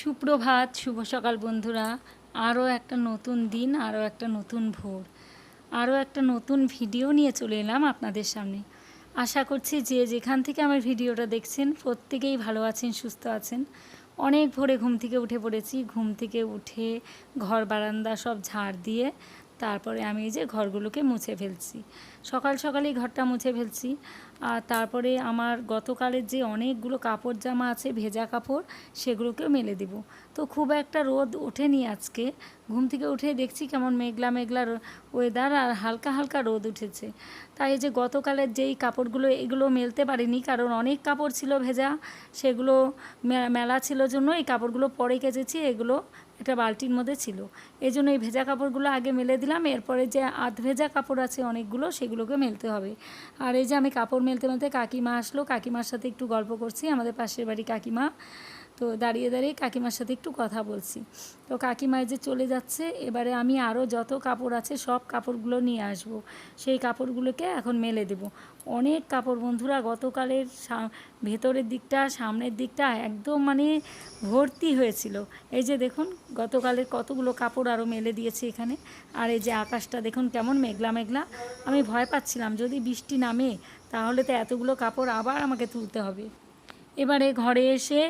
সুপ্রভাত, শুভ সকাল বন্ধুরা। আরও একটা নতুন দিন, আরও একটা নতুন ভোর, আরও একটা নতুন ভিডিও নিয়ে চলে এলাম আপনাদের সামনে। আশা করছি যে যেখান থেকে আমার ভিডিওটা দেখছেন প্রত্যেকেই ভালো আছেন, সুস্থ আছেন। অনেক ভোরে ঘুম থেকে উঠে পড়েছি। ঘুম থেকে উঠে ঘর বারান্দা সব ঝাড় দিয়ে তারপরে আমি এই যে ঘরগুলোকে মুছে ফেলছি। সকাল সকালেই ঘরটা মুছে ফেলছি। আর তারপরে আমার গতকালের যে অনেকগুলো কাপড় জামা আছে, ভেজা কাপড়, সেগুলোকেও মেলে দিব। তো খুব একটা রোদ ওঠেনি আজকে। ঘুম থেকে উঠে দেখছি কেমন মেঘলা মেঘলা ওয়েদার আর হালকা হালকা রোদ উঠেছে। তাই যে গতকালের যেই কাপড়গুলো এগুলো মেলতে পারিনি, কারণ অনেক কাপড় ছিল ভেজা, সেগুলো মেলা ছিল জন্য এই কাপড়গুলো পরে কেচেছি। এগুলো একটা বালতির মধ্যে ছিল, এই জন্য এই ভেজা কাপড়গুলো আগে মেলে দিলাম। এরপরে যে আধ ভেজা কাপড় আছে অনেকগুলো, সেগুলোকে মেলতে হবে। আর এই যে আমি কাপড় মেলতে মেলতে কাকিমা আসলো, কাকিমার সাথে একটু গল্প করছি। আমাদের পাশের বাড়ি কাকিমা, তো দাঁড়িয়ে দাঁড়িয়ে কাকিমার সাথে একটু কথা বলছি। তো কাকিমায় যে চলে যাচ্ছে, এবারে আমি আরও যত কাপড় আছে সব কাপড়গুলো নিয়ে আসব। সেই কাপড়গুলোকে এখন মেলে দেব। অনেক কাপড় বন্ধুরা, গতকালের ভেতরের দিকটা, সামনের দিকটা একদম মানে ভর্তি হয়েছিল। এই যে দেখুন গতকালের কতগুলো কাপড় আরও মেলে দিয়েছি এখানে। আর এই যে আকাশটা দেখুন কেমন মেঘলা মেঘলা। আমি ভয় পাচ্ছিলাম যদি বৃষ্টি নামে তাহলে তো এতগুলো কাপড় আবার আমাকে তুলতে হবে। এবারে ঘরে এসে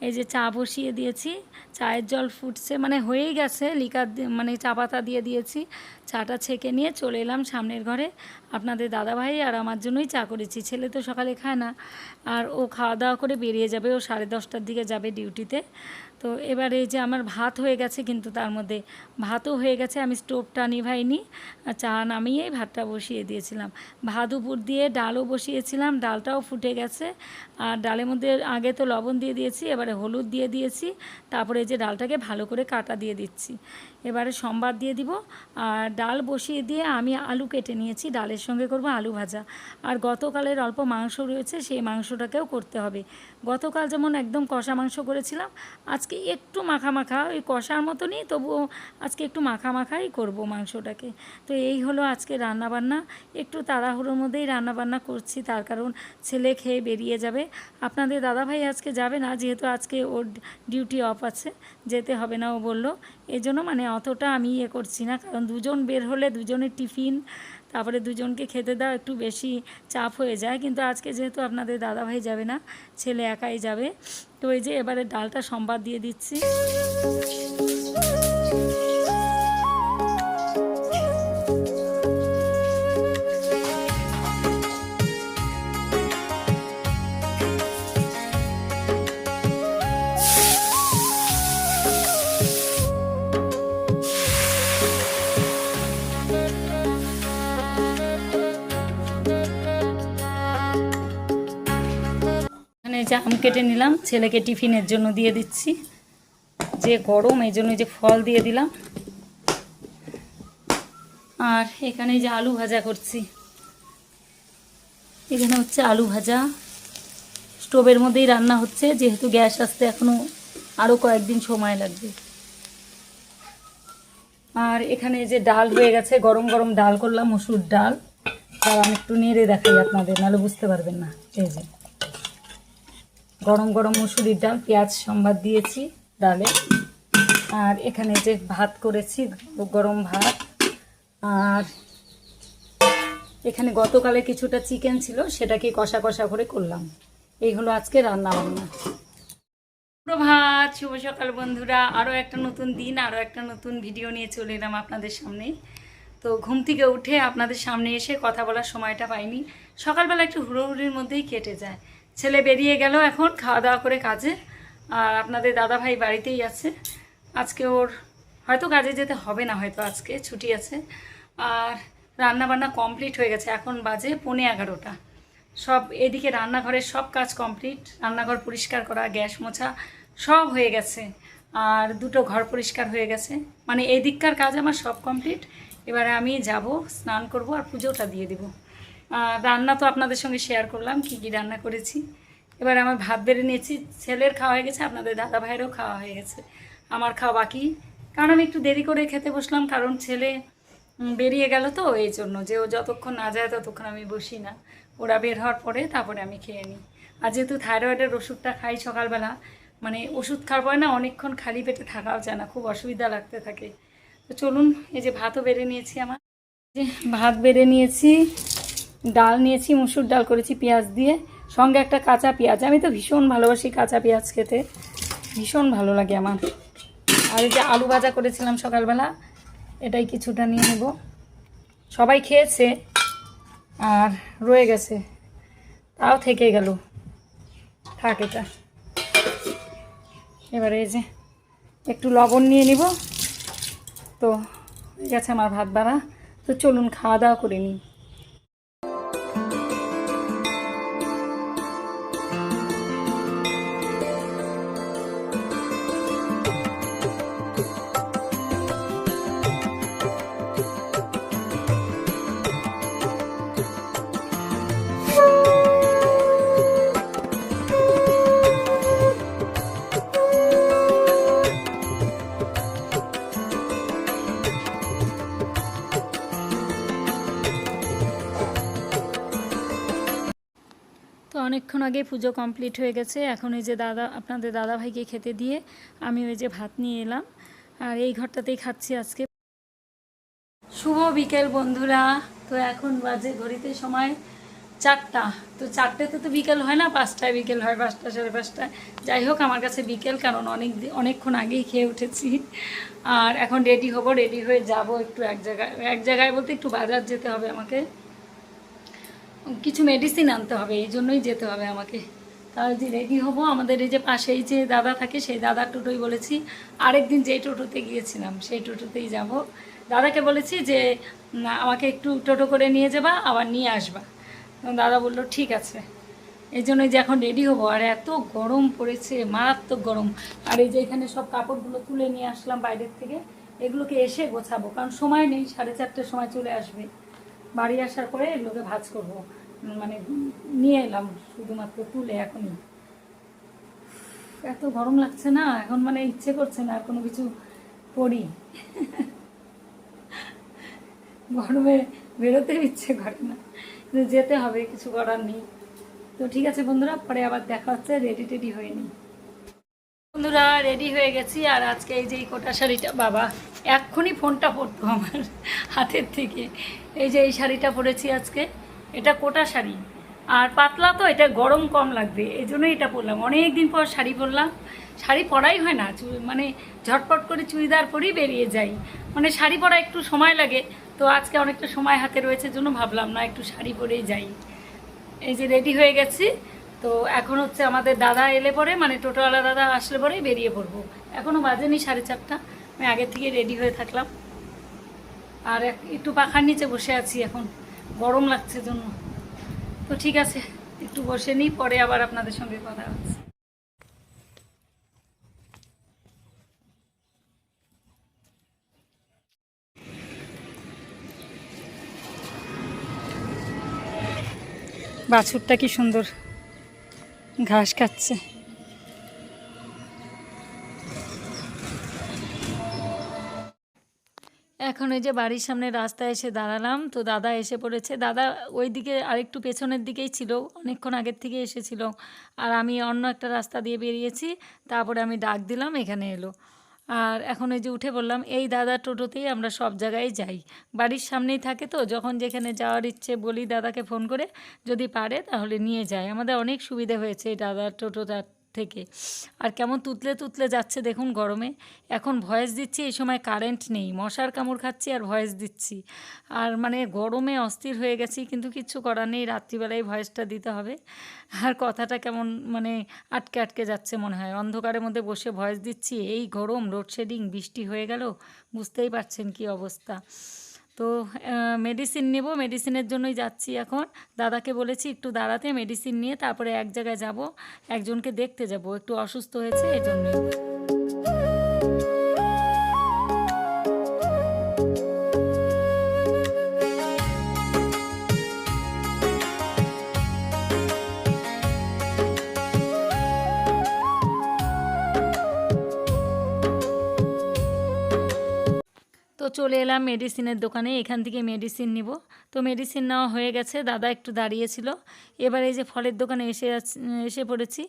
এই যে চা বসিয়ে দিয়েছি। চায়ের জল ফুটছে, মানে হয়েই গেছে, লিকার মানে চা পাতা দিয়ে দিয়েছি। চাটা ছেঁকে নিয়ে চলে এলাম সামনের ঘরে। আপনাদের দাদাভাই আর আমার জন্যই চা করেছি। ছেলে তো সকালে খায় না, আর ও খাওয়া দাওয়া করে বেরিয়ে যাবে, ও 10:30টার দিকে যাবে ডিউটিতে। তো এবারে এই যে আমার ভাত হয়ে গেছে, কিন্তু তার মধ্যে ভাতও হয়ে গেছে। আমি স্টোভটা নিভাইনি, চা নামিয়েই ভাতটা বসিয়ে দিয়েছিলাম। ভাত উপর দিয়ে ডালও বসিয়েছিলাম, ডালটাও ফুটে গেছে। আর ডালের মধ্যে আগে তো লবণ দিয়ে দিয়েছি, এবারে হলুদ দিয়ে দিয়েছি। তারপরে এই যে ডালটাকে ভালো করে কাটা দিয়ে দিচ্ছি। এবারে সম্বাদ দিয়ে দিব। আর ডাল বসিয়ে দিয়ে আমি আলু কেটে নিয়েছি, ডালের সঙ্গে করব আলু ভাজা। আর গতকালের অল্প মাংস রয়েছে, সেই মাংসটাকেও করতে হবে। গতকাল যেমন একদম কষা মাংস করেছিলাম, আজকে একটু মাখা মাখা, ওই কষার মতনই, তবুও আজকে একটু মাখা মাখাই করব মাংসটাকে। তো এই হলো আজকে রান্নাবান্না। একটু তাড়াহুড়োর মধ্যেই রান্নাবান্না করছি, তার কারণ ছেলে খেয়ে বেরিয়ে যাবে। আপনাদের দাদাভাই আজকে যাবে না, যেহেতু আজকে ওর ডিউটি অফ আছে, যেতে হবে না ও বলল। এই জন্য মানে অতটা আমি করছি না, কারণ দুজন বের হলে দুজনের টিফিন, তারপরে দুজনকে খেতে দেওয়া একটু বেশি চাপ হয়ে যায়। কিন্তু আজকে যেহেতু আপনাদের দাদাভাই যাবে না, ছেলে একাই যাবে। তো এই যে এবারে ডালটা সম্বাদ দিয়ে দিচ্ছি। এখানে যে আম কেটে নিলাম, ছেলেকে টিফিনের জন্য দিয়ে দিচ্ছি। যে গরম, এই জন্য যে ফল দিয়ে দিলাম। আর এখানে যে আলু ভাজা করছি, এখানে হচ্ছে আলু ভাজা। স্টোভের মধ্যেই রান্না হচ্ছে, যেহেতু গ্যাস আসতে এখনও আরও কয়েকদিন সময় লাগবে। আর এখানে যে ডাল হয়ে গেছে, গরম গরম ডাল করলাম, মসুর ডাল। আর আমি একটু নেড়ে দেখাই আপনাদের, নাহলে বুঝতে পারবেন না। এই যে গরম গরম মসুরির ডাল, পেঁয়াজ সম্বাদ দিয়েছি ডালে। আর এখানে যে ভাত করেছি, গরম ভাত। আর এখানে গতকালে কিছুটা চিকেন ছিল, সেটাকে কষা কষা করে করলাম। এই হলো আজকে রান্না বান্না। প্রভাত, শুভ সকাল বন্ধুরা। আরও একটা নতুন দিন, আরও একটা নতুন ভিডিও নিয়ে চলে এলাম আপনাদের সামনে। তো ঘুম থেকে উঠে আপনাদের সামনে এসে কথা বলার সময়টা পাইনি। সকালবেলা একটু হুড়োহুড়ির মধ্যেই কেটে যায়। ছেলে বেরিয়ে গেল এখন খাওয়া দাওয়া করে কাজে। আর আপনাদের দাদাভাই বাড়িতেই আছে। আজকে ওর হয়তো কাজে যেতে হবে না, হয়তো আজকে ছুটি আছে। আর রান্নাবান্না কমপ্লিট হয়ে গেছে, এখন বাজে 11:15। সব এদিকে রান্নাঘরের সব কাজ কমপ্লিট। রান্নাঘর পরিষ্কার করা, গ্যাস মোছা সব হয়ে গেছে। আর দুটো ঘর পরিষ্কার হয়ে গেছে, মানে এই দিককার কাজ আমার সব কমপ্লিট। এবারে আমি যাব, স্নান করব আর পুজোটা দিয়ে দেব। রান্না তো আপনাদের সঙ্গে শেয়ার করলাম কী কী রান্না করেছি। এবার আমার ভাত বেড়ে নিয়েছি, ছেলের খাওয়া হয়ে গেছে, আপনাদের দাদা ভাইয়েরও খাওয়া হয়ে গেছে, আমার খাওয়া বাকি। কারণ আমি একটু দেরি করে খেতে বসলাম, কারণ ছেলে বেরিয়ে গেল, তো এই জন্য যে ও যতক্ষণ না যায় ততক্ষণ আমি বসি না। ওরা বের হওয়ার পরে তারপরে আমি খেয়ে নিই। আর যেহেতু থাইরয়েডের ওষুধটা খাই সকালবেলা, মানে ওষুধ খাওয়ার পরে না অনেকক্ষণ খালি পেটে থাকাও যায় না, খুব অসুবিধা লাগতে থাকে। তো চলুন, এই যে ভাতও বেড়ে নিয়েছি, আমার যে ভাত বেড়ে নিয়েছি, ডাল নিয়েছি, মুসুর ডাল করেছি পেঁয়াজ দিয়ে, সঙ্গে একটা কাঁচা পেঁয়াজ। আমি তো ভীষণ ভালোবাসি কাঁচা পেঁয়াজ খেতে, ভীষণ ভালো লাগে আমার। আর এই যে আলু ভাজা করেছিলাম সকালবেলা, এটাই কিছুটা নিয়ে নেব। সবাই খেয়েছে আর রয়ে গেছে, তাও থেকে গেল, থাক এটা। এবারে এই যে একটু লবণ নিয়ে নিব। তো হয়ে গেছে আমার ভাত বাড়া। তো চলুন খাওয়া দাওয়া করে নিই। তো অনেকক্ষণ আগে পুজো কমপ্লিট হয়ে গেছে। এখন এই যে আপনাদের দাদাভাইকে খেতে দিয়ে আমি ওই যে ভাত নিয়ে এলাম, আর এই ঘরটাতেই খাচ্ছি আজকে। শুভ বিকেল বন্ধুরা। তো এখন বাজে ঘড়িতে সময় 4টা। তো 4টেতে তো বিকেল হয় না, 5টায় বিকেল হয়, 5টা সাড়ে 5টায়। যাই হোক, আমার কাছে বিকেল, কারণ অনেকক্ষণ আগেই খেয়ে উঠেছি। আর এখন রেডি হব, রেডি হয়ে যাব একটু এক জায়গায় বলতে একটু বাজার যেতে হবে আমাকে, কিছু মেডিসিন আনতে হবে, এই জন্যই যেতে হবে আমাকে। তাহলে যে রেডি হব, আমাদের এই যে পাশেই যে দাদা থাকে সেই দাদার টোটোই বলেছি, আরেকদিন যেই টোটোতে গিয়েছিলাম সেই টোটোতেই যাব। দাদাকে বলেছি যে আমাকে একটু টোটো করে নিয়ে যাবা, আবার নিয়ে আসবা। দাদা বললো ঠিক আছে। এই জন্যই যে এখন রেডি হবো। আর এত গরম পড়েছে, মারাত্মক গরম। আর এই যে এখানে সব কাপড়গুলো তুলে নিয়ে আসলাম বাইরের থেকে, এগুলোকে এসে গোছাবো, কারণ সময় নেই, 4:30টার সময় চলে আসবে। বাড়ি আসার পরে এগুলোকে ভাঁজ করবো, মানে নিয়ে এলাম শুধুমাত্র তুলে এখনই। এত গরম লাগছে না এখন, মানে ইচ্ছে করছে না আর কোনো কিছু পরি। গরমে বেরোতে ইচ্ছে করে না, কিন্তু যেতে হবে, কিছু করার নেই। তো ঠিক আছে বন্ধুরা, পরে আবার দেখা হচ্ছে, রেডি হয়ে নিই। বন্ধুরা রেডি হয়ে গেছি। আর আজকে এই যে এই কোটা শাড়িটা, বাবা এক্ষুনি ফোনটা পরতো আমার হাতের থেকে। এই যে এই শাড়িটা পরেছি আজকে, এটা কোটা শাড়ি আর পাতলা, তো এটা গরম কম লাগবে, এই জন্যই এটা পরলাম। অনেক দিন পর শাড়ি পরলাম, শাড়ি পরাই হয় না, মানে ঝটপট করে চুড়িদার পরেই বেরিয়ে যাই, মানে শাড়ি পরা একটু সময় লাগে। তো আজকে অনেকটা সময় হাতে রয়েছে জন্য ভাবলাম না, একটু শাড়ি পরেই যাই। এই যে রেডি হয়ে গেছি। তো এখন হচ্ছে আমাদের দাদা এলে পরে, মানে টোটোওয়ালা দাদা আসলে পরেই বেরিয়ে পড়বো। এখনও বাজেনি 4:30, আমি আগের থেকে রেডি হয়ে থাকলাম। আর একটু পাখার নিচে বসে আছি এখন, গরম লাগছে জন্য। তো ঠিক আছে, একটু বসে নিই, পরে আবার আপনাদের সঙ্গে কথা হচ্ছে। বাছুরটা কি সুন্দর ঘাস খাচ্ছে। এখন এই যে বাড়ির সামনে রাস্তায় এসে দাঁড়ালাম। তো দাদা এসে পড়েছে। দাদা ওই দিকে আরেকটু পেছনের দিকেই ছিল, অনেকক্ষণ আগের থেকে এসেছিল। আর আমি অন্য একটা রাস্তা দিয়ে বেরিয়েছি, তারপরে আমি ডাক দিলাম, এখানে এলো। আর এখন এই যে উঠে বললাম, এই দাদার টোটোতেই আমরা সব জায়গায় যাই, বাড়ির সামনেই থাকে। তো যখন যেখানে যাওয়ার ইচ্ছে বলি দাদাকে ফোন করে, যদি পারে তাহলে নিয়ে যায়। আমাদের অনেক সুবিধে হয়েছে এই দাদার টোটোটার থেকে। আর কেমন তুতলে তুতলে যাচ্ছে দেখুন গরমে। এখন ভয়েস দিচ্ছি, এই সময় কারেন্ট নেই, মশার কামড় খাচ্ছি আর ভয়েস দিচ্ছি। আর মানে গরমে অস্থির হয়ে গেছি, কিন্তু কিচ্ছু করার নেই, রাত্রিবেলায় ভয়েসটা দিতে হবে। আর কথাটা কেমন মানে আটকে আটকে যাচ্ছে মনে হয়, অন্ধকারের মধ্যে বসে ভয়েস দিচ্ছি, এই গরম, লোডশেডিং, বৃষ্টি হয়ে গেল, বুঝতেই পারছেন কি অবস্থা। তো মেডিসিন নেব, মেডিসিনের জন্যই যাচ্ছি এখন। দাদাকে বলেছি একটু দাঁড়াতে, মেডিসিন নিয়ে তারপরে এক জায়গায় যাব, একজনকে দেখতে যাব, একটু অসুস্থ হয়েছে এই জন্যই। তো চলে এলাম মেডিসিনের দোকানে, এখান থেকে মেডিসিন নিব। তো মেডিসিন নেওয়া হয়ে গেছে, দাদা একটু দাঁড়িয়েছিল। এবার এই যে ফলের দোকানে এসে পড়েছি।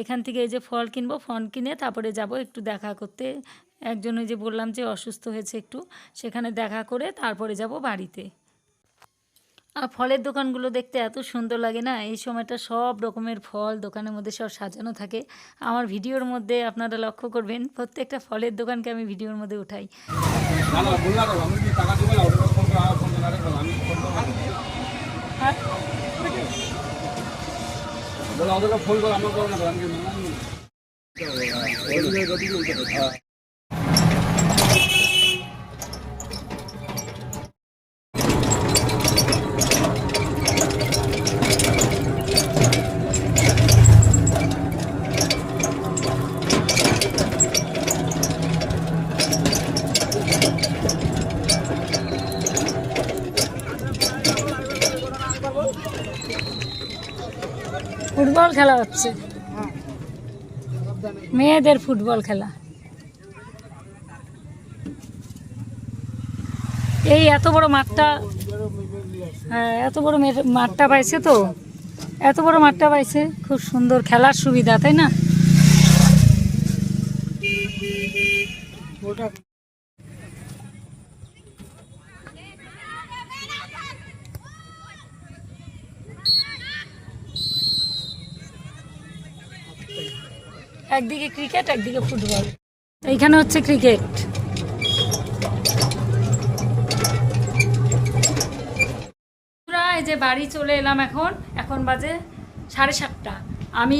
এখান থেকে এই যে ফল কিনবো, ফল কিনে তারপরে যাব একটু দেখা করতে। একজন ওই যে বললাম যে অসুস্থ হয়েছে একটু, সেখানে দেখা করে তারপরে যাব বাড়িতে। আর ফলের দোকানগুলো দেখতে এত সুন্দর লাগে না, এই সময়টা সব রকমের ফল দোকানের মধ্যে সব সাজানো থাকে। আমার ভিডিওর মধ্যে আপনারা লক্ষ্য করবেন প্রত্যেকটা ফলের দোকানকে আমি ভিডিওর মধ্যে উঠাই। ফুটবল খেলা হচ্ছে, মেয়েদের ফুটবল খেলা। এই এত বড় মাঠটা, হ্যাঁ এত বড় মাঠটা পাইছে, তো এত বড় মাঠটা পাইছে, খুব সুন্দর খেলার সুবিধা, তাই না? একদিকে ক্রিকেট, একদিকে ফুটবল। এইখানে হচ্ছে ক্রিকেট। এই যে বাড়ি চলে এলাম, এখন বাজে 7:30। আমি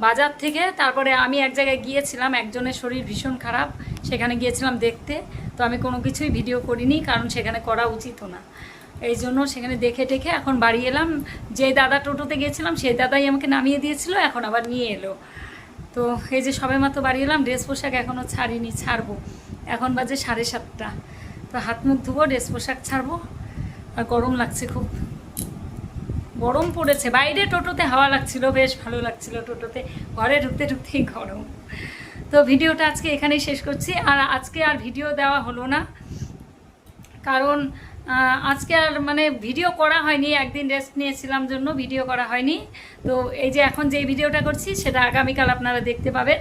বাজার থেকে তারপরে আমি এক জায়গায় গিয়েছিলাম, একজনের শরীর ভীষণ খারাপ, সেখানে গিয়েছিলাম দেখতে। তো আমি কোনো কিছুই ভিডিও করিনি, কারণ সেখানে করা উচিত না। এই জন্য সেখানে দেখে টেখে এখন বাড়ি এলাম। যে দাদা টোটোতে গিয়েছিলাম সেই দাদাই আমাকে নামিয়ে দিয়েছিল, এখন আবার নিয়ে এলো। তো এই যে সবে মাত্র বাড়ি এলাম, ড্রেস পোশাক এখনও ছাড়িনি, ছাড়বো। এখন বাজে 7:30। তো হাত মুখ ধুবো, ড্রেস পোশাক ছাড়বো। আর গরম লাগছে, খুব গরম পড়েছে বাইরে। টোটোতে হাওয়া লাগছিল, বেশ ভালো লাগছিল টোটোতে, ঘরে ঢুকতে ঢুকতেই গরম। তো ভিডিওটা আজকে এখানেই শেষ করছি। আর আজকে আর ভিডিও দেওয়া হলো না, কারণ আজকে আর মানে ভিডিও করা হয়নি, একদিন রেস্ট নিয়েছিলাম জন্য ভিডিও করা হয়নি। তো এই যে এখন যেই ভিডিওটা করছি সেটা আগামীকাল আপনারা দেখতে পাবেন।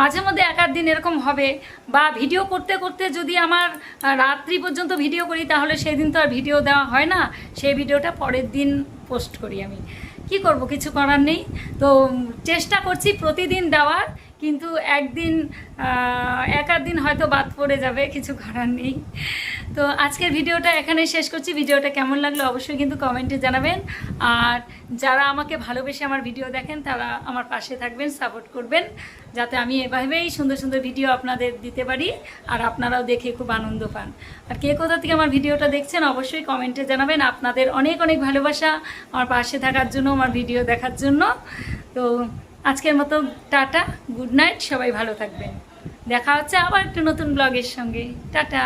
মাঝে মধ্যে এক আধ দিন এরকম হবে, বা ভিডিও করতে করতে যদি আমার রাত্রি পর্যন্ত ভিডিও করি, তাহলে সেই দিন তো আর ভিডিও দেওয়া হয় না, সেই ভিডিওটা পরের দিন পোস্ট করি। আমি কি করব, কিছু করার নেই। তো চেষ্টা করছি প্রতিদিন দেওয়ার, কিন্তু একদিন এক আধ দিন হয়তো বাদ পড়ে যাবে, কিছু করার নেই। তো আজকের ভিডিওটা এখানেই শেষ করছি। ভিডিওটা কেমন লাগলো অবশ্যই কিন্তু কমেন্টে জানাবেন। আর যারা আমাকে ভালোবেসে আমার ভিডিও দেখেন তারা আমার পাশে থাকবেন, সাপোর্ট করবেন, যাতে আমি এভাবেই সুন্দর সুন্দর ভিডিও আপনাদের দিতে পারি আর আপনারাও দেখে খুব আনন্দ পান। আর কে কোথা থেকে আমার ভিডিওটা দেখছেন অবশ্যই কমেন্টে জানাবেন। আপনাদের অনেক অনেক ভালোবাসা আমার পাশে থাকার জন্য, আমার ভিডিও দেখার জন্য। তো আজকের মতো টাটা, গুড নাইট, সবাই ভালো থাকবেন। দেখা হচ্ছে আবার একটা নতুন ব্লগের সঙ্গে। টাটা।